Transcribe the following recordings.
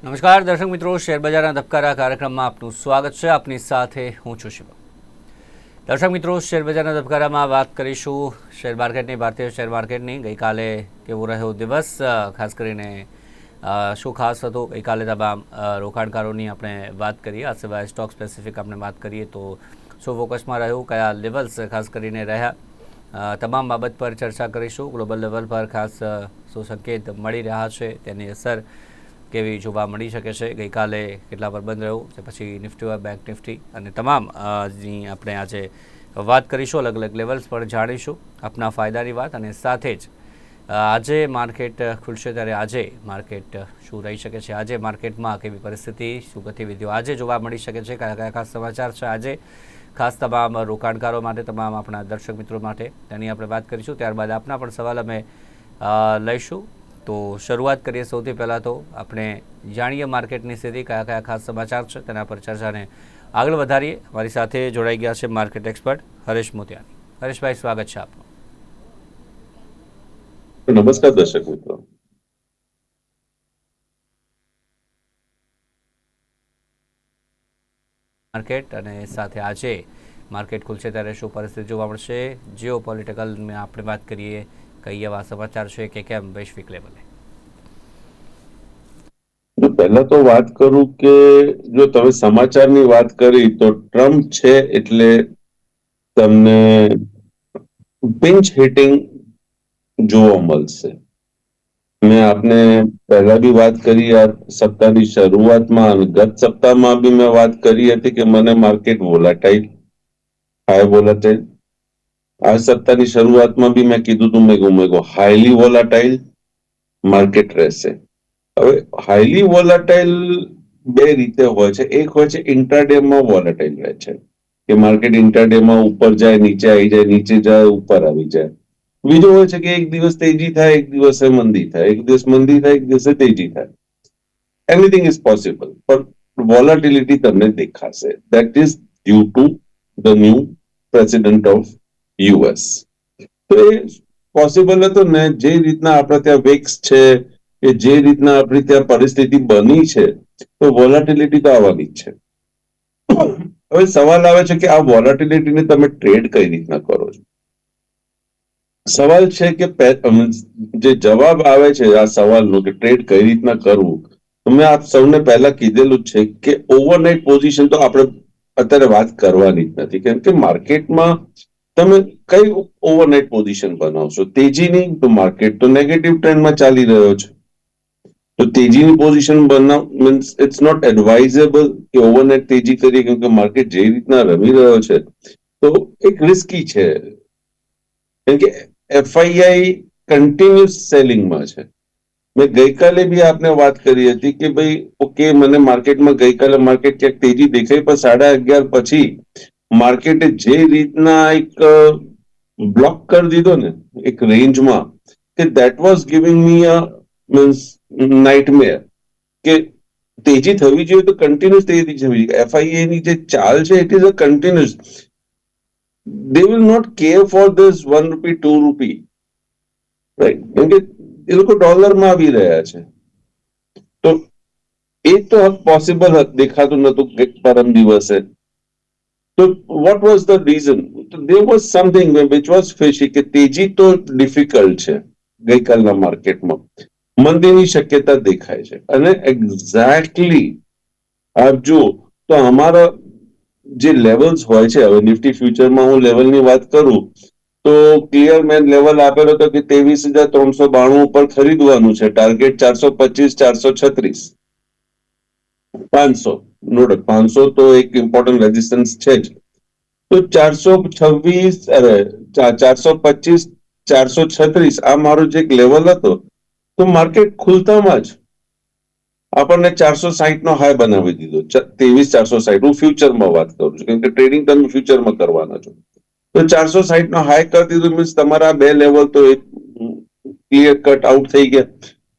નમસ્કાર દર્શક મિત્રો, શેરબજારના ધબકારા કાર્યક્રમમાં આપનું સ્વાગત છે. આપની સાથે હું છું શિવ. દર્શક મિત્રો, શેરબજારના ધબકારામાં વાત કરીશું શેર માર્કેટની, ભારતીય શેર માર્કેટની. ગઈકાલે કેવો રહ્યો દિવસ, ખાસ કરીને શું ખાસ હતું ગઈકાલે તમામ રોકાણકારોની આપણે વાત કરીએ. આ સિવાય સ્ટોક સ્પેસિફિક આપણે વાત કરીએ તો શું ફોકસમાં રહ્યું, કયા લેવલ્સ ખાસ કરીને રહ્યા, તમામ બાબત પર ચર્ચા કરીશું. ગ્લોબલ લેવલ પર ખાસ શું સંકેત મળી રહ્યા છે, તેની અસર કેવી જોવા મળી શકે છે, ગઈકાલે કેટલા પર બંધ રહ્યું, તે પછી નિફ્ટી હોય, બેંક નિફ્ટી અને તમામ આપણે આજે વાત કરીશું. અલગ અલગ લેવલ્સ પર જાણીશું આપના ફાયદાની વાત, અને સાથે જ આજે માર્કેટ ખુલશે ત્યારે આજે માર્કેટ શું રહી શકે છે, આજે માર્કેટમાં કેવી પરિસ્થિતિ, શું ગતિવિધિઓ આજે જોવા મળી શકે છે, કયા કયા ખાસ સમાચાર છે આજે ખાસ તમામ રોકાણકારો માટે, તમામ આપણા દર્શક મિત્રો માટે, તેની આપણે વાત કરીશું. ત્યારબાદ આપના પણ સવાલ અમે લઈશું. તો શરૂઆત કરીએ. સૌથી પહેલાં તો આપણે જાણીએ માર્કેટની સ્થિતિ, કયા કયા ખાસ સમાચાર છે તેના પર ચર્ચાને આગળ વધારીએ. મારી સાથે જોડાઈ ગયા છે માર્કેટ એક્સપર્ટ હરેશ મોતિયાની. હરેશભાઈ, સ્વાગત છે આપનું. નમસ્કાર દર્શક મિત્રો. માર્કેટ અને સાથે આજે માર્કેટ ખુલશે ત્યારે શું પરિસ્થિતિ જોવા મળશે, જીઓ પોલિટિકલની આપણે વાત કરીએ, કઈ એવા સમાચાર છે કે કેમ વૈશ્વિક લેવલે. પહેલા તો વાત કરું કે જો તમે સમાચારની વાત કરી તો ટ્રમ્પ છે એટલે તમને પિંચ હિટિંગ જોવા મળશે. મેં આપને પહેલા બી વાત કરી આ સપ્તાહની શરૂઆતમાં, અને ગત સપ્તાહમાં બી મેં વાત કરી હતી કે મને માર્કેટ વોલાટાઇલ, હાઈ વોલાટાઇલ. આ સપ્તાહની શરૂઆતમાં બી મેં કીધું હતું મેં હાઈલી વોલાટાઇલ માર્કેટ રહેશે. હવે હાઈલી વોલાટાઇલ બે રીતે હોય છે. એક હોય છે ઇન્ટ્રાડેમાં વોલાટાઇલ રહે છે, કે માર્કેટ ઇન્ટ્રાડેમાં ઉપર જાય, નીચે આવી જાય, નીચે જાય, ઉપર આવી જાય. બીજો હોય છે કે એક દિવસ તેજી થાય, એક દિવસે મંદી થાય, એક દિવસ મંદી થાય, એક દિવસે તેજી થાય. એનીથિંગ ઇઝ પોસિબલ, પણ વોલાટિલિટી તમને દેખાશે. That is due to the new president of US. તો એ પોસિબલ હતું ને, જે રીતના આપણે ત્યાં વેક્સ છે, કે જે રીતના આપણી ત્યાં પરિસ્થિતિ બની છે, તો વોલાટિલિટી તો આવવાની જ છે. હવે સવાલ આવે છે કે આ વોલાટિલિટીને તમે ટ્રેડ કઈ રીતના કરો છો. સવાલ છે કે જે જવાબ આવે છે આ સવાલનો કે ટ્રેડ કઈ રીતના કરવું, તો મેં આપ સૌને પહેલા કીધેલું જ છે કે ઓવરનાઇટ પોઝિશન તો આપણે અત્યારે વાત કરવાની જ નથી. કેમ કે માર્કેટમાં તમે કઈ ઓવરનાઇટ પોઝિશન બનાવશો. તેજીની તો માર્કેટ તો નેગેટિવ ટ્રેન્ડમાં ચાલી રહ્યો છે, તો તેજીની પોઝિશન બનાવ મીન્સ ઇટ્સ નોટ એડવાઇઝેબલ કે ઓવરનાઇટ તેજી કરીએ, કેમ કે માર્કેટ જે રીતના રમી રહ્યો છે તો એક રિસ્કી છે. કેમ કે એફઆઈઆઈ કન્ટિન્યુઅસ સેલિંગમાં છે. મેં ગઈકાલે બી આપને વાત કરી હતી કે ભાઈ ઓકે, મને માર્કેટમાં ગઈકાલે માર્કેટ ક્યાંક તેજી દેખાઈ, પણ 11:30 પછી માર્કેટે જે રીતના એક બ્લોક કરી દીધો ને એક રેન્જમાં, કે that was giving me a means nightmare. કે તેજી થવી જોઈએ તો કન્ટિન્યુઅસ તેજી થવી જોઈએ. એફઆઈએ ની જે ચાલ છે it is a continuous. they will not care for this 1 rupee 2 rupee, right? કેમ કે એ લોકો ડોલરમાં આવી રહ્યા છે, તો એ તો પોસિબલ દેખાતું નતું પરમ દિવસે. તો what was the reason? there was something which was fishy, કે તેજી તો ડિફિકલ્ટ છે ગઈકાલના માર્કેટમાં, મંદીની શક્યતા દેખાય છે. અને એક્ઝેક્ટલી આપ જુઓ તો અમારા જે લેવલ્સ હોય છે, હવે નિફ્ટી ફ્યુચરમાં હું લેવલની વાત કરું તો ક્લિયર મેં લેવલ આપેલો હતો કે 23,392 ઉપર ખરીદવાનું છે. ટાર્ગેટ 425, 436, 500. નોટ 500 તો એક ઇમ્પોર્ટન્ટ રેઝિસ્ટન્સ છે જ. તો 426, 425, 436 આ મારો જે લેવલ હતો, તો માર્કેટ ખુલતામાં જ આપણને 460 નો હાઈ બનાવી દીધો. 23,460. હું ફ્યુચરમાં વાત કરું છું, કેમ કે ટ્રેડિંગ તમે ફ્યુચરમાં કરવાના છો. તો 460 નો હાઈ કરી દીધું, મીન્સ તમારા બે લેવલ તો ક્લિયર કટ આઉટ થઈ ગયા.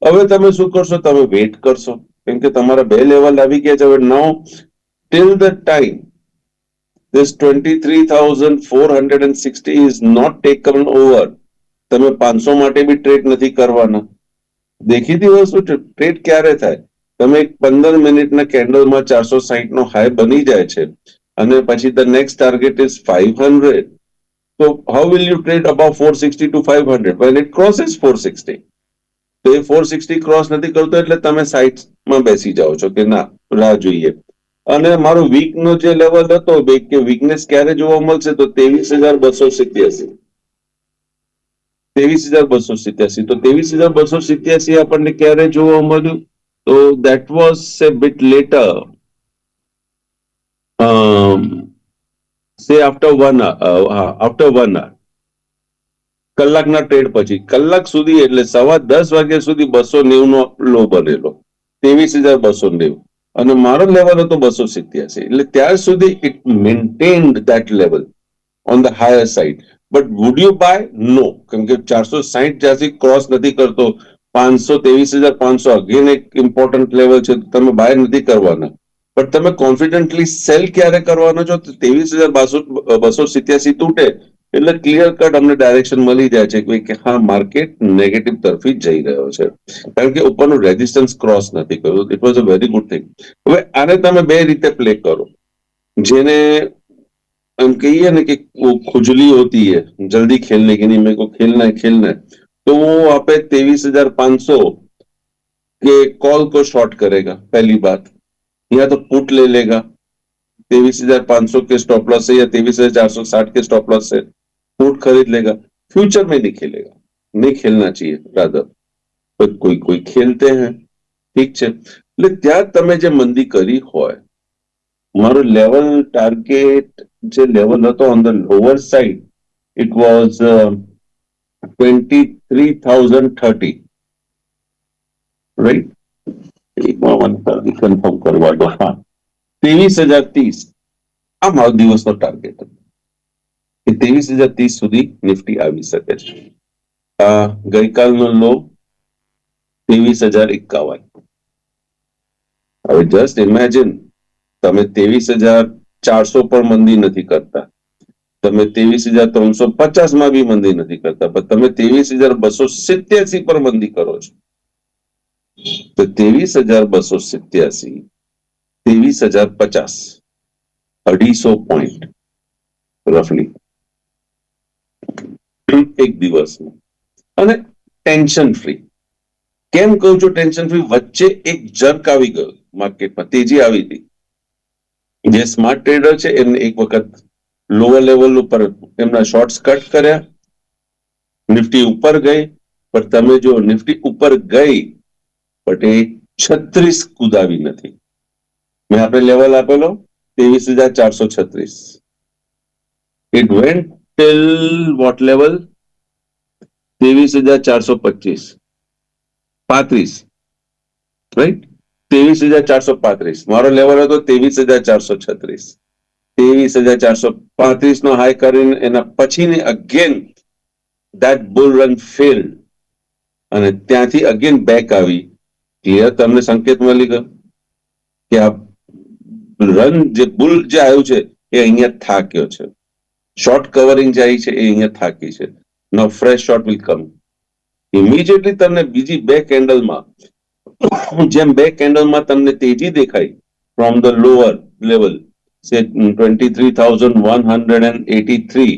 હવે તમે શું કરશો? તમે વેઇટ કરશો, કેમ કે તમારા બે લેવલ આવી ગયા છે. હવે now till the time this 23,460 is not taken over, તમે 500 માટે બી ટ્રેડ નથી કરવાના. દેખીતી વસ્તુ છે, ટ્રેડ ક્યારે થાય? તમે 15 મિનિટના કેન્ડલમાં 460 નો હાઈ બની જાય છે અને પછી ધ નેક્સ્ટ ટાર્ગેટ ઇઝ 500. તો how will you trade about 460 to 500 when it crosses 460? તો એ 460 ક્રોસ નથી કરતો એટલે તમે સાઇડમાં બેસી જાઓ છો કે ના રાહ જોઈએ. અને મારો વીક નો જે લેવલ હતો કે વીકનેસ ક્યારે જોવા મળશે તો 23,287. 23,287. તો 23,287 આપણને ક્યારે જોવા મળ્યું? તો that was A bit letter, સે આફ્ટર 1 hour. આફ્ટર 1 hour, કલાકના ટ્રેડ પછી, કલાક સુધી એટલે 10:15 વાગ્યા સુધી 290 નો લો બનેલો, 23,290. અને મારો લેવલ હતો 287. એટલે ત્યાર સુધી it maintained that level on the higher side. But would you buy? No, કેમ કે 460 જ્યાંથી ક્રોસ નથી કરતો, 23,500 અગેન એક ઇમ્પોર્ટન્ટ લેવલ છે, તમે બાય નથી કરવાના. પણ તમે કોન્ફિડન્ટલી સેલ ક્યારે કરવાનો છો? 23,287 તૂટે એટલે ક્લિયર કટ અમને ડાયરેક્શન મળી જાય છે કે હા માર્કેટ નેગેટિવ તરફી જઈ રહ્યો છે, કારણ કે ઉપરનું રેઝિસ્ટન્સ ક્રોસ નથી કર્યું. It was a very good thing. હવે આને તમે બે રીતે પ્લે કરો, જેને हम कहिए ना कि वो खुजली होती है जल्दी खेलने की, नहीं मेरे को खेलना है खेलना है, तो वो वहां पे 23,500 के कॉल को शॉर्ट करेगा पहली बात, या तो पुट ले लेगा 23,500 के स्टॉप लॉस से या 23,460 के स्टॉप लॉस से पुट खरीद लेगा. फ्यूचर में नहीं खेलेगा, नहीं खेलना चाहिए रादर. पर कोई कोई खेलते हैं, ઠીક છે. એટલે ત્યાં તમે જે મંદી કરી હોય, મારો લેવલ ટાર્ગેટ જે લેવલ હતો on the lower side it was 23,030, right. Confirm કરવા દો. હા, 23,030 આ મારો દિવસનો ટાર્ગેટ હતો કે 23,030 સુધી નિફ્ટી આવી શકે છે. ગઈકાલનો લો 23,051. હવે જસ્ટ ઇમેજિન, તમે 23,400 પર મંદી નથી કરતા, તમે 23,350 માં બી મંદી નથી કરતા, પણ તમે 23,287 પર મંદી કરો છો. તો 23,287, 23,050, 250 પોઈન્ટ રફલી એક દિવસમાં. અને ટેન્શન ફ્રી. કેમ કહું છું ટેન્શન ફ્રી? વચ્ચે એક જર્ક આવી ગયો માર્કેટમાં, તેજી આવી હતી. જે સ્માર્ટ ટ્રેડર છે એમને એક વખત લોઅર લેવલ ઉપર એમના શોર્ટ્સ કટ કર્યા, નિફ્ટી ઉપર ગઈ. પણ તમે જો નિફ્ટી ઉપર ગઈ બટ એ 36 કુદાવી નથી. મેં આપણે લેવલ આપેલો 23,436. It went till what level? 23,425, 35, right. 23,435 મારો લેવલ હતો, 23,436. 23,435 નો હાઈ કરીને એના પછીની again that bull run failed અને ત્યાંથી અગેન બેક આવી. ક્લિયર? તમને સંકેત મળી ગયો કે આ રન જે બુલ જે આવ્યું છે એ અહીંયા થાક્યો છે. શોર્ટ કવરિંગ જાય છે એ અહીંયા થાકી છે. No fresh short will come immediately. તમને બીજી બે કેન્ડલમાં, જેમ બે કેન્ડલમાં તમને તેજી દેખાય ફ્રોમ ધ લોઅર લેવલ સે 23,183,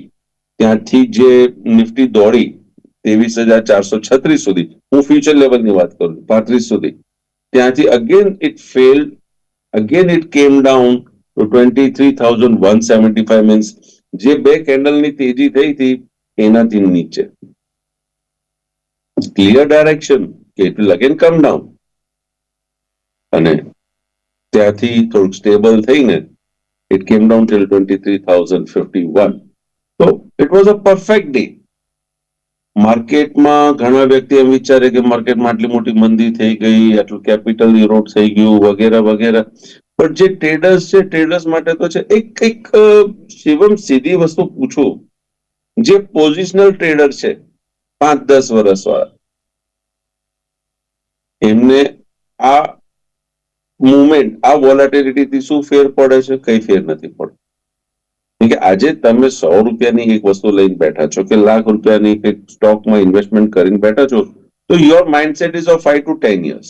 ત્યાંથી જે નિફ્ટી દોડી 23,436 સુધી, હું ફ્યુચર લેવલની વાત કરું, 35 સુધી, ત્યાંથી again it failed, again it came down to 23,175. Means જે બે કેન્ડલની તેજી થઈ હતી એનાથી નીચે. ક્લિયર ડાયરેક્શન કે it will again come down. અને ત્યાંથી થોડુંક સ્ટેબલ થઈને ઇટ કેમ ડાઉન ટિલ 23,051. તો it was a perfect day. માર્કેટમાં ઘણા વ્યક્તિ એમ વિચારે કે માર્કેટમાં આટલી મોટી મંદી થઈ ગઈ, આટલું કેપિટલ ઇરોડ થઈ ગયું વગેરે વગેરે. પણ જે ટ્રેડર્સ છે, ટ્રેડર્સ માટે તો છે એક શિવમ સીધી વસ્તુ પૂછું, જે પોઝિશનલ ટ્રેડર છે 5-10 વર્ષ વાળા, એમને આ મુવમેન્ટ, આ વોલેટિલિટીથી શું ફેર પડે છે? કઈ ફેર નથી પડતો. કે આજે તમે 100 રૂપિયાની એક વસ્તુ લઈને બેઠા છો કે લાખ રૂપિયાની સ્ટોકમાં ઇન્વેસ્ટમેન્ટ કરીને બેઠા છો, તો your mindset ease of 5 to 10 years.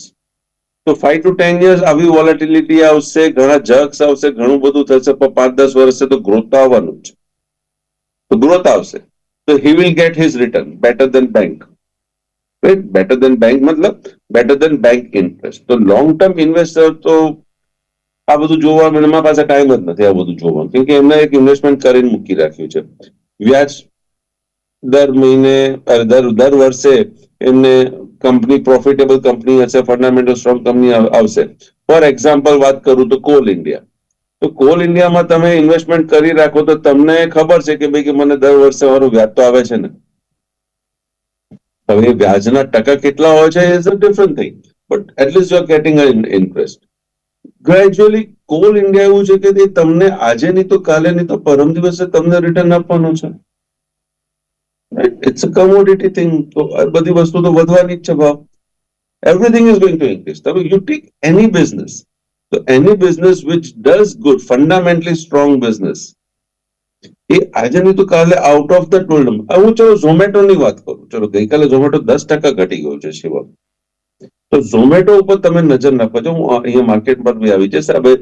તો 5 to 10 years આવી વોલેટિલિટી આવશે, ઘણા જક્સ આવશે, ઘણું બધું થશે, પણ 5-10 વર્ષે તો ગ્રોથ તો આવવાનું જ છે. તો ગ્રોથ આવશે તો he will get his return better than bank. Right? Better than bank મતલબ બેટર દેન બેંક ઇન્ટરેસ્ટ. તો લોંગ ટર્મ ઇન્વેસ્ટર તો આ બધું જોવા એમના પાસે ટાઈમ જ નથી આ બધું જોવાનું, કેમ કે એમને એક ઇન્વેસ્ટમેન્ટ કરીને મૂકી રાખ્યું છે. વ્યાજ દર મહિને દર વર્ષે એમને કંપની પ્રોફિટેબલ કંપની હશે, ફંડામેન્ટલ સ્ટ્રોંગ કંપની આવશે. ફોર એક્ઝામ્પલ વાત કરું તો કોલ ઇન્ડિયા. તો કોલ ઇન્ડિયામાં તમે ઇન્વેસ્ટમેન્ટ કરી રાખો તો તમને ખબર છે કે ભાઈ કે મને દર વર્ષે મારું વ્યાજ તો આવે છે ને. હવે વ્યાજના ટકા કેટલા હોય છે is a different thing, but at least you are getting a interest. Gradually call India એવું છે કે તમને આજે નહીં તો કાલે નહીં તો પરમ દિવસે તમને રિટર્ન આપવાનું છે. It's a commodity thing. તો આ બધી વસ્તુ તો વધવાની જ છે ભાવ. Everything is going to increase. તમે યુ ટેક એની બિઝનેસ, તો any business which does good, fundamentally strong business, એ આજે નહીં તો કાલે આઉટ ઓફ ધ ટોલ્ડ. હું ચલો ઝોમેટોની વાત કરું. ચલો ગઈકાલે ઝોમેટો 10% ઘટી ગયું છે શિવમ. તો ઝોમેટો ઉપર તમે નજર નાખો છો. હું અહીંયા માર્કેટ પર બી આવી જશે. હવે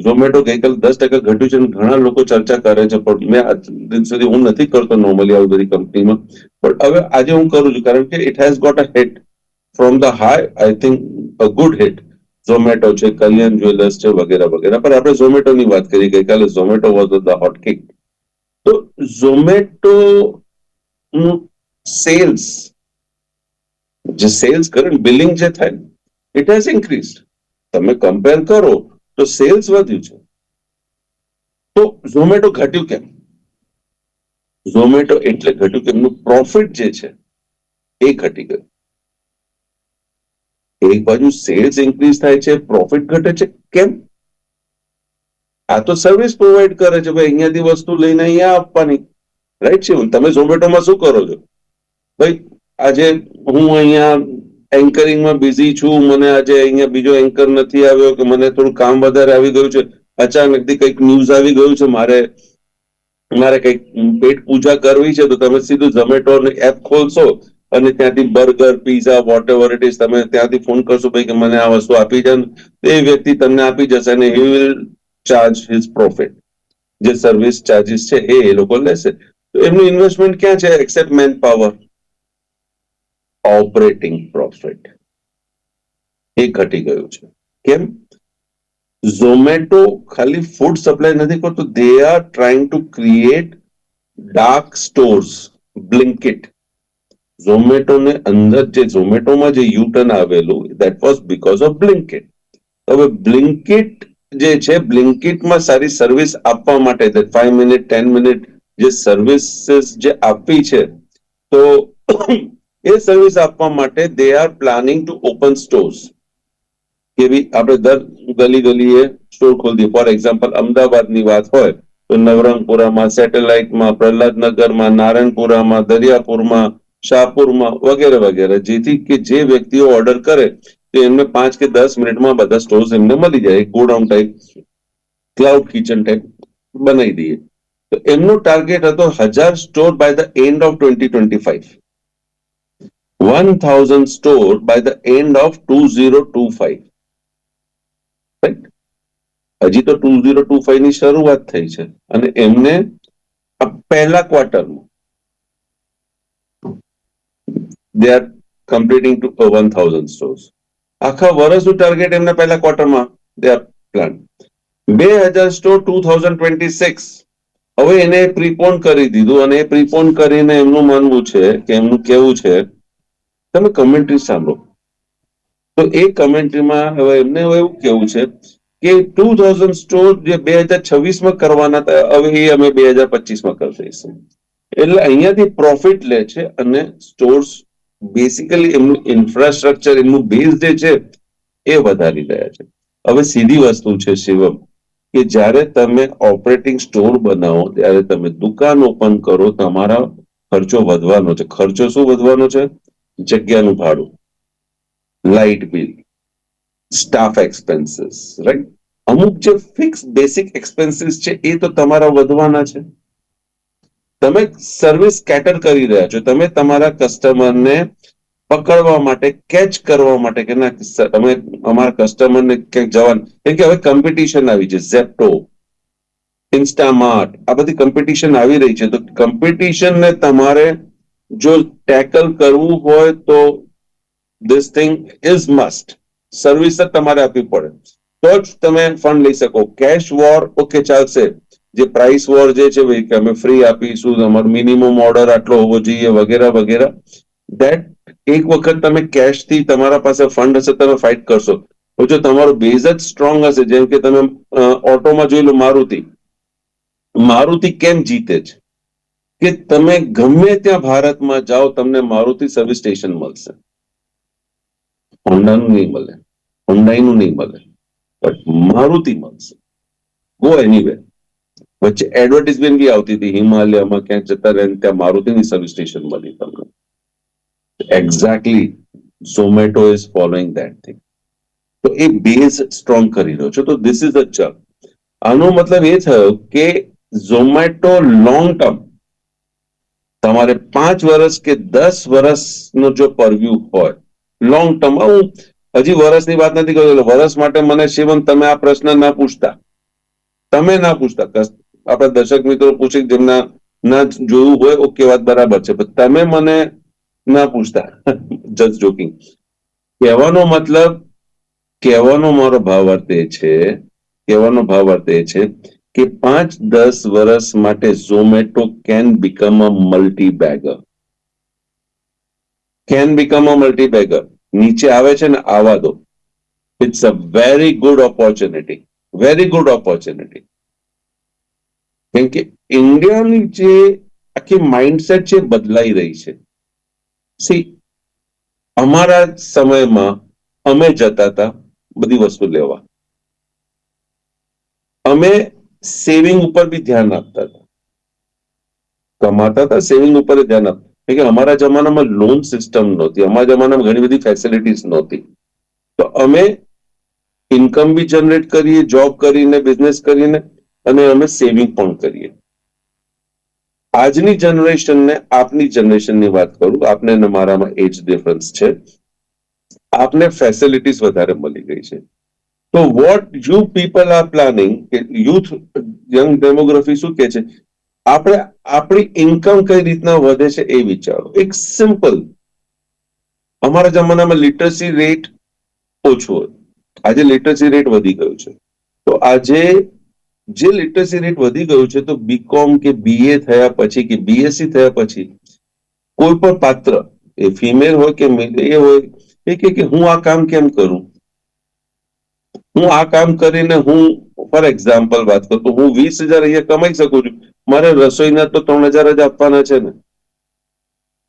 ઝોમેટો ગઈકાલે 10% ઘટ્યું છે અને ઘણા લોકો ચર્ચા કરે છે, પણ મેં આજ દિન સુધી હું નથી કરતો નોર્મલી આવી બધી કંપનીમાં. પણ હવે આજે હું કરું છું કારણ કે it has got a hit from the high. I think a good hit. Zomato છે, કલ્યાણ જ્વેલર્સ છે, વગેરે વગેરે. પણ આપણે ઝોમેટોની વાત કરી, ગઈકાલે Zomato was the hot kick. તો ઝોમેટો નું સેલ્સ, જે સેલ્સ કરે બિલિંગ જે થાય, ઇટ હેઝ ઇન્ક્રીઝડ. તમે કમ્પેર કરો તો સેલ્સ વધ્યું છે. તો ઝોમેટો ઘટ્યું કેમ? ઝોમેટો એટલે ઘટ્યું કે એમનું પ્રોફિટ જે છે એ ઘટી ગયું. એક બાજુ સેલ્સ ઇન્ક્રીઝ થાય છે, પ્રોફિટ ઘટે છે. કેમ? આ તો સર્વિસ પ્રોવાઈડ કરે છે ભાઈ, અહીંયાથી વસ્તુ લઈને અહીંયા આપવાની. રાઈટ છે? તમે ઝોમેટોમાં શું કરો છો ભાઈ? આજે હું અહીંયા એન્કરિંગમાં બિઝી છું, મને આજે અહીંયા બીજો એન્કર નથી આવ્યો, કે મને થોડું કામ વધારે આવી ગયું છે, અચાનકથી કંઈક ન્યૂઝ આવી ગયું છે, મારે કંઈક પેટ પૂજા કરવી છે, તો તમે સીધું ઝોમેટોની એપ ખોલશો અને ત્યાંથી burger, pizza, whatever it is, તમે ત્યાંથી ફોન કરશો ભાઈ કે મને આ વસ્તુ આપી જાય, એ વ્યક્તિ તમને આપી જશે અને he will charge his profit. જે સર્વિસ ચાર્જિસ છે એ લોકો લેશે. તો એમનું ઇન્વેસ્ટમેન્ટ ક્યાં છે except manpower? Operating profit એ ઘટી ગયું છે. કેમ? ઝોમેટો ખાલી ફૂડ સપ્લાય નથી કરતું, they are trying to create dark stores. Blinkit, ઝોમેટોને અંદર જે ઝોમેટોમાં જે યુટર્ન આવેલું, that was because of Blinkit. હવે બ્લિંકિટ જે છે, બ્લિંકિટમાં સારી સર્વિસ આપવા માટે 5 મિનિટ 10 મિનિટ જે સર્વિસીસ જે આપી છે, તો એ સર્વિસ આપવા માટે they are planning to open stores. કે ભી આપણે દર ગલીએ સ્ટોર ખોલી દઈએ. ફોર એક્ઝામ્પલ અમદાવાદની વાત હોય તો નવરંગપુરામાં, સેટેલાઇટમાં, પ્રહલાદનગરમાં, નારાયણપુરામાં, દરિયાપુરમાં, શાહપુરમાં વગેરે વગેરે, જેથી કે જે વ્યક્તિઓ ઓર્ડર કરે તો એમને 5 કે 10 મિનિટમાં બધા સ્ટોર્સ એમને મળી જાય. Godown type, cloud kitchen type બનાવી દઈએ. તો એમનું ટાર્ગેટ હતો 1000 store by the end of 2025, 1000 store by the end of 2025. Right? હજી તો 2025 ની શરૂઆત થઈ છે અને એમને આ પહેલા ક્વાર્ટરમાં they are completing to 1000 stores. આખા વર્ષનું ટાર્ગેટ એમને પહેલા ક્વાર્ટરમાં they are planned. 2000 સ્ટોર 2026. હવે એને પ્રીપોન કરી દીધું અને એ પ્રીપોન કરીને એમનું માનવું છે કે એમનું કેવું છે, તમે કમેન્ટ્રી સાંભળો તો એ કમેન્ટ્રીમાં હવે એમને એવું કેવું છે કે 2000 સ્ટોર જે 2026માં કરવાના હતા, હવે એ અમે 2025માં કરી દઈશું. એટલે અહીંયાથી પ્રોફિટ લે છે અને સ્ટોર્સ બેસિકલી એમનું ઇન્ફ્રાસ્ટ્રક્ચર, એમનું બેઝ જે છે એ વધારી રહ્યા છે. હવે સીધી વસ્તુ છે શિવમ, કે જ્યારે તમે ઓપરેટિંગ સ્ટોર બનાવો, ત્યારે તમે દુકાન ઓપન કરો, તમારા ખર્ચો વધવાનો છે. ખર્ચો શું વધવાનો છે? જગ્યાનું ભાડું, light bill, staff expenses, right? અમુક જે ફિક્સ બેસિક એક્સપેન્સીસ છે એ તો તમારા વધવાના છે. તમે સર્વિસ કેટર કરી રહ્યા છો, તમે તમારા કસ્ટમરને પકડવા માટે, કેચ કરવા માટે કે ના તમે અમારા કસ્ટમરને ક્યાંક જવાનું, કેમ કે હવે કોમ્પિટિશન આવી છે. ઝેપ્ટો, ઇન્સ્ટામાર્ટ, આ બધી કોમ્પિટિશન આવી રહી છે. તો કોમ્પિટિશનને તમારે જો ટેકલ કરવું હોય તો this thing is must. Service જ તમારે આપવી પડે તો જ તમે ફંડ લઈ શકો. કેશ વોર ઓકે ચાલશે, જે પ્રાઇસ વોર જે છે ભાઈ કે અમે ફ્રી આપીશું, તમારો મિનિમમ ઓર્ડર આટલો હોવો જોઈએ વગેરે વગેરે, ધેટ એક વખત તમે કેશથી તમારા પાસે ફંડ હશે તમે ફાઇટ કરશો. જો તમારો બેઝ જ સ્ટ્રોંગ હશે, જેમ કે તમે ઓટોમાં જોઈ લો મારુતિ કેમ જીતે છે કે તમે ગમે ત્યાં ભારતમાં જાઓ તમને મારુતિ સર્વિસ સ્ટેશન મળશે. હોન્ડાનું નહીં મળે, હોન્ડાઈનું નહીં મળે, બટ મારુતિ મળશે. Go anywhere. વચ્ચે એડવર્ટાઇઝમેન્ટ બી આવતી હતી હિમાલયમાં ક્યાંક જતા રહે ત્યાં મારુતિની સર્વિસ સ્ટેશન મળી તમને. Exactly Zomato is following that thing. તો એ બેઝ સ્ટ્રોંગ કરી રહ્યો છે. તો ધીસ ઇઝ અ ચક. આનો મતલબ એ થયો કે ઝોમેટો લોંગ ટર્મ, તમારે 5 વર્ષ કે 10 વર્ષનો જો પરવ્યુ હોય, લોંગ ટર્મ, હું હજી વર્ષની વાત નથી કરતો. વર્ષ માટે મને શિવમ તમે આ પ્રશ્ન ના પૂછતા, આપણા દર્શક મિત્રો પૂછી જેમના ના જોયું હોય, ઓકે વાત બરાબર છે, પણ તમે મને ના પૂછતા. Just joking. કહેવાનો મતલબ, કહેવાનો મારો ભાવાર્થ એ છે, કહેવાનો ભાવાર્થ એ છે કે 5-10 વર્ષ માટે Zomato can become a multi bagger. Can become a multi bagger. નીચે આવે છે ને આવા દો. It's a very good opportunity, very good opportunity. કેમ કે ઇન્ડિયાની જે આખી માઇન્ડસેટ છે બદલાઈ રહી છે. સી, અમારા સમયમાં અમે જતા હતા બધી વસ્તુ લેવા, અમે સેવિંગ ઉપર બી ધ્યાન આપતા હતા. કમાતા હતા, સેવિંગ ઉપર ધ્યાન આપતા. કે અમારા જમાનામાં લોન સિસ્ટમ નહોતી, અમારા જમાનામાં ઘણી બધી ફેસિલિટીઝ નહોતી. તો અમે ઇન્કમ બી જનરેટ કરીએ, જોબ કરીને, બિઝનેસ કરીને, અને અમે સેવિંગ પણ કરીએ. આજની જનરેશનને, આપની જનરેશનની વાત કરું, આપને અને મારામાં એજ ડિફરન્સ છે. આપને ફેસિલિટીઝ વધારે મળી ગઈ છે. તો what you people are planning, કે યુથ યંગ ડેમોગ્રાફી શું કે છે, આપણે આપણી ઇન્કમ કઈ રીતના વધે છે એ વિચારો. એક સિમ્પલ, અમારા જમાનામાં લિટરસી રેટ ઓછો હતો, આજે લિટરસી રેટ વધી ગયું છે. તો આજે જે લિટરસી રેટ વધી ગયું છે, તો બીકોમ કે બીએ થયા પછી કે બીએસસી થયા પછી કોઈ પણ પાત્ર, એ ફિમેલ હોય કે મેલ, એ હોય એ કે હું આ કામ કેમ કરું, હું આ કામ કરીને હું, ફોર એક્ઝામ્પલ વાત કરું તો હું 20,000 અહીંયા કમાઈ શકું છું, મારે રસોઈના તો 3,000 જ આપવાના છે ને.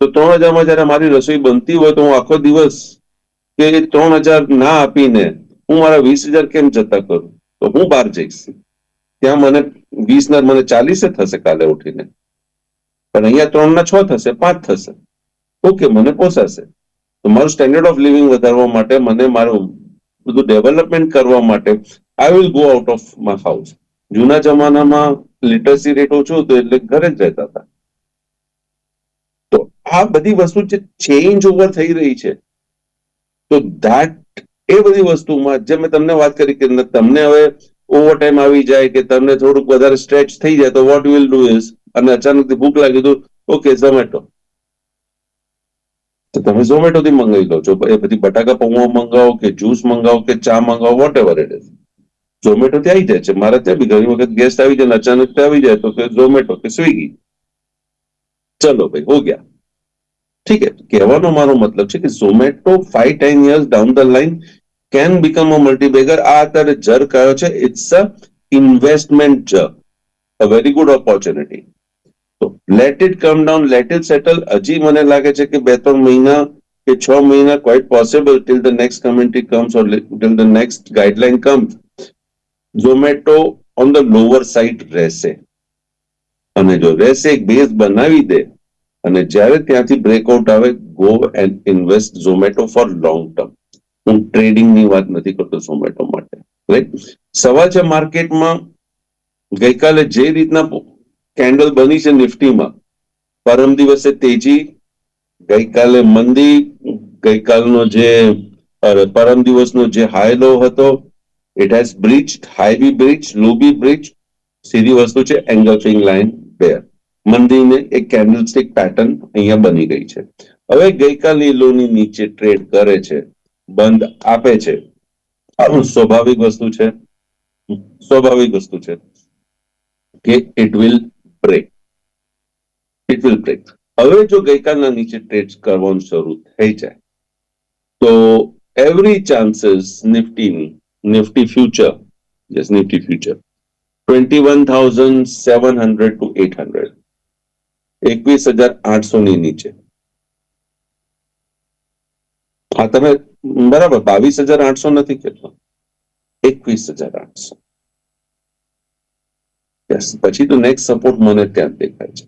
તો 3,000માં જયારે મારી રસોઈ બનતી હોય તો હું આખો દિવસ કે 3,000 ના આપીને હું મારા 20,000 કેમ જતા કરું? તો હું બહાર જઈશ, ત્યાં મને 20 ના મને 40 થશે કાલે ઉઠીને, પણ અહીંયા 3 ના 6 થશે, 5 થશે. ઓકે, મને પોસાશે. તો મારું સ્ટેન્ડર્ડ ઓફ લિવિંગ વધારવા માટે, મને મારું બધું ડેવલપમેન્ટ કરવા માટે, I will go out of my house. જૂના જમાનામાં લિટરસી રેટ ઓછો હતો એટલે ઘરે જ રહેતા હતા. તો આ બધી વસ્તુ જે ચેન્જ ઓવર થઈ રહી છે, તો ધેટ, એ બધી વસ્તુમાં જે મેં તમને વાત કરી કે તમને હવે ઓવર ટાઈમ આવી જાય કે તમને થોડુંક વધારે સ્ટ્રેચ થઈ જાય, તો વોટ વિલ ડુ ઇઝ, અને અચાનકથી ભૂખ લાગી તો ઓકે ઝોમેટો, તો તમે ઝોમેટોથી મંગાવી લો છો. એ બધી બટાકા પૌવા મંગાવો કે જ્યુસ મંગાવો કે ચા મંગાવો, વોટ એવર ઇટ ઇઝ, ઝોમેટોથી આવી જાય છે. મારે ત્યાં બી ઘણી વખત ગેસ્ટ આવી જાય, અચાનક આવી જાય તો ઝોમેટો કે સ્વિગી, ચલો ભાઈ હો ગયા. ઠીક है, કહેવાનો મારો મતલબ છે કે Zomato 5-10 years down the line can become a multi-bagger. આ અત્યારે જર કયો છે, ઇટ્સ અ ઇન્વેસ્ટમેન્ટ જર, અ વેરી ગુડ ઓપોર્ચ્યુનિટી. તો let it come down, let it settle. હજી મને લાગે છે કે 2-3 મહિના કે 6 મહિના quite possible, till the next community comes or till the next guideline comes, Zomato on the lower side રહેશે. અને જો રહેશે, એક બેઝ બનાવી દે, અને જ્યારે ત્યાંથી બ્રેકઆઉટ આવે, go and invest Zomato four long term. હું ટ્રેડિંગની વાત નથી કરતો ઝોમેટો માટે, રાઈટ? સવાલ છે માર્કેટમાં, ગઈકાલે જે રીતના કેન્ડલ બની છે નિફ્ટીમાં, પરમ દિવસે તેજી, ગઈકાલે મંદી, ગઈકાલનો જે પરમ દિવસનો જે હાઈ લો હતો, it has breached, high be breach, low be breach. સીધી વસ્તુ છે એંગલ્ફિંગ લાઇન બેર. મંદીને એક કેન્ડલસ્ટિક પેટર્ન અહીંયા બની ગઈ છે. હવે ગઈકાલની લોની નીચે ટ્રેડ કરે છે, બંધ આપે છે, સ્વાભાવિક વસ્તુ છે, સ્વાભાવિક વસ્તુ છે કે it will break, it will break. હવે જો ગઈકાલના નીચે ટ્રેડ કરવાનું શરૂ થઈ જાય તો every chances Nifty future, yes Nifty future 21,700 to 800, 21,800 ની નીચે. હા, તમે બરાબર 22,800 નથી કહેતો, 21,800. યસ, પછી તો નેક્સ્ટ સપોર્ટ મને ત્યાં દેખાય છે.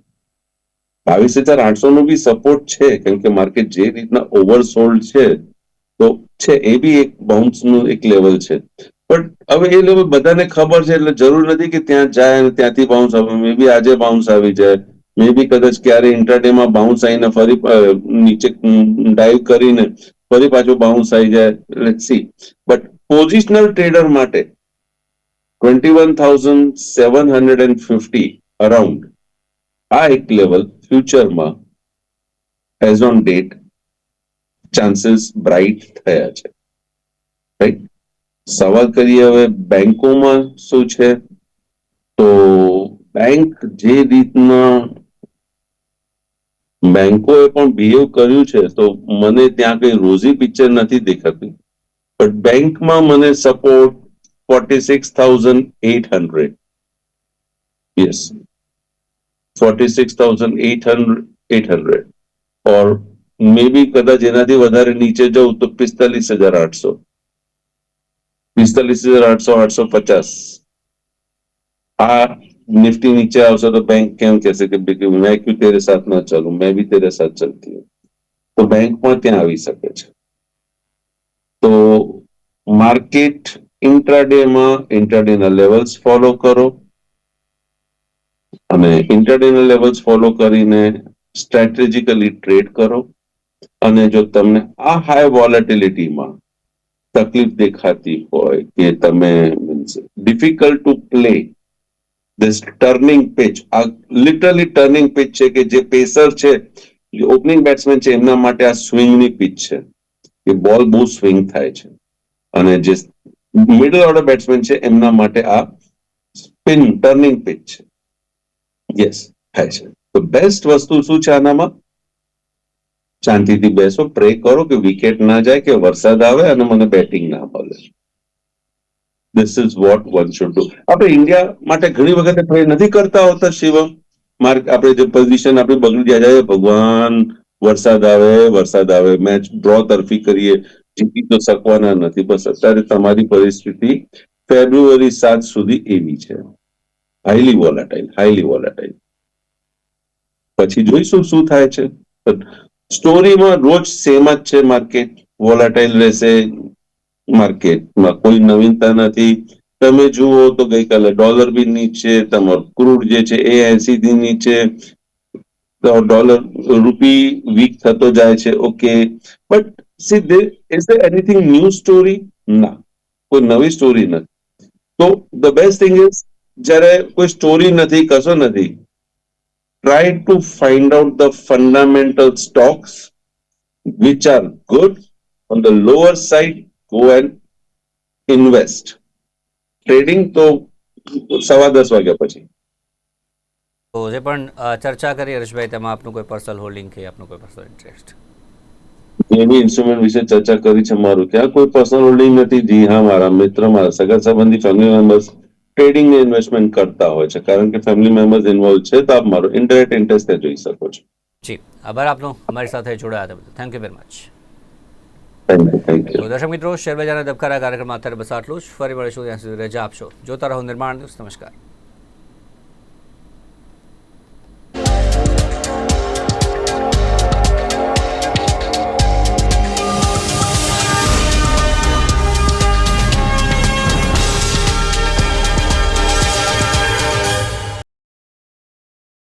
22,800 નો બી સપોર્ટ છે, કેમ કે માર્કેટ જે રીતના ઓવરસોલ્ડ છે તો છે, એ બી એક બાઉન્સ નું એક લેવલ છે. પણ હવે એ લેવલ બધાને ખબર છે, એટલે જરૂર નથી કે ત્યાં જાય અને ત્યાંથી બાઉન્સ આવે. મે બી આજે બાઉન્સ આવી જાય, મે બી કદાચ ક્યારે ઇન્ટ્રાડેમાં બાઉન્સ આવીને ફરી નીચે ડાઈવ કરીને ફરી પાછું બાઉન્સ આવી જાય, let's see. But positional trader માટે 21,750 અરાઉન્ડ આ એક લેવલ ફ્યુચરમાં as on date chances bright થયા છે, રાઈટ. સવાલ કરીએ હવે બેંકોમાં શું છે, તો બેંક જે રીતના બેંકોએ પણ બિહેવ કર્યું છે તો મને ત્યાં કઈ રોઝી પિક્ચર નથી દેખાતી. બટ બેંકમાં મને સપોર્ટ 46,800, યસ 46,800 ઓર મે બી કદાચ એનાથી વધારે નીચે જવું તો 45,800, 45,800, 850. આ निफ्टी नीचे આવશે તો બેંક કેમ કહેશે કે મેં ક્યું તેરે સાથ ના ચાલું, મેં ભી તેરે સાથ ચલતી હું. તો બેંક પણ ત્યાં આવી શકે છે. તો માર્કેટ ઇન્ટ્રાડેના લેવલ્સ ફોલો કરો અને ઇન્ટ્રાડેના લેવલ્સ ફોલો કરીને સ્ટ્રેટેજિકલી ટ્રેડ કરો. અને જો તમને આ હાઈ વોલેટિલિટીમાં તકલીફ દેખાતી હોય કે તમે difficult to play this turning pitch, આ લિટરલી ટર્નિંગ પિચ છે કે જે પેસર છે, જે ઓપનિંગ બેટ્સમેન છે, એમના માટે આ સ્વિંગની પિચ છે કે બોલ બહુ સ્વિંગ થાય છે, અને જે મિડલ ઓર્ડર બેટ્સમેન છે એમના માટે આ સ્પિન ટર્નિંગ પિચ છે. યસ, થાય છે. તો બેસ્ટ વસ્તુ શું છે આનામાં? શાંતિથી બેસો, પ્રે કરો કે વિકેટ ના જાય, કે વરસાદ આવે અને મને બેટિંગ ના મળે. This is what one should do. આપણે ઇન્ડિયા માટે ઘણી વખત ટ્રે નથી કરતા હોતા શિવમ. આપણે જે પોઝિશન આપણી બગડી જાય, ભગવાન વરસાદ આવે, મેચ ડ્રો તરફી કરીએ, જીતી તો શકવાના નથી. બસ અત્યારે તમારી પરિસ્થિતિ ફેબ્રુઆરી 7 સુધી એવી છે, હાઈલી વોલેટાઇલ. પછી જોઈશું શું થાય છે. સ્ટોરીમાં રોજ સેમ જ છે, માર્કેટ વોલેટાઇલ રહેશે. માર્કેટમાં કોઈ નવીનતા નથી. તમે જુઓ તો ગઈકાલે ડોલર બી નીચે, તમારો ક્રૂડ જે છે એ 80 થી નીચે, ડોલર રૂપી વીક થતો જાય છે. Okay, but she is there anything new story? ના, કોઈ નવી સ્ટોરી નથી. તો ધ બેસ્ટ થિંગ ઇઝ, જ્યારે કોઈ સ્ટોરી નથી, કશો નથી, try to find out the fundamental stocks which are good. On the lower side, go and invest. Trading તો 10:15 વાગ્યા પછી. તો જે પણ ચર્ચા કરી હર્ષભાઈ, તેમાં આપનું કોઈ પર્સનલ હોલ્ડિંગ કે આપનું કોઈ પર્સનલ ઇન્ટરેસ્ટ? એવી ઇન્સ્ટ્રુમેન્ટ વિશે ચર્ચા કરી છે. મારું ક્યાં કોઈ પર્સનલ હોલ્ડિંગ નથી. જી હા, મારા મિત્ર, મારા સગા સંબંધી, ફેમિલી મેમ્બર્સ ટ્રેડિંગ ને ઇન્વેસ્ટમેન્ટ કરતા હોય છે, કારણ કે ફેમિલી મેમ્બર્સ ઇન્વોલ્વ છે. તો આપ મારો ઇન્ટરેસ્ટ ત્યાં જોઈ શકો છો. જી, આભાર આપનો અમારી સાથે જોડાયા હતા. Thank you very much. Thank you. તો દર્શક મિત્રો, શેરબજારના ધબકારા કાર્યક્રમમાં અત્યારે બસ આટલું જ. ફરી મળીશું, ત્યાં સુધી રજા આપશો. જોતા રહો નિર્માણ ન્યૂઝ. નમસ્કાર.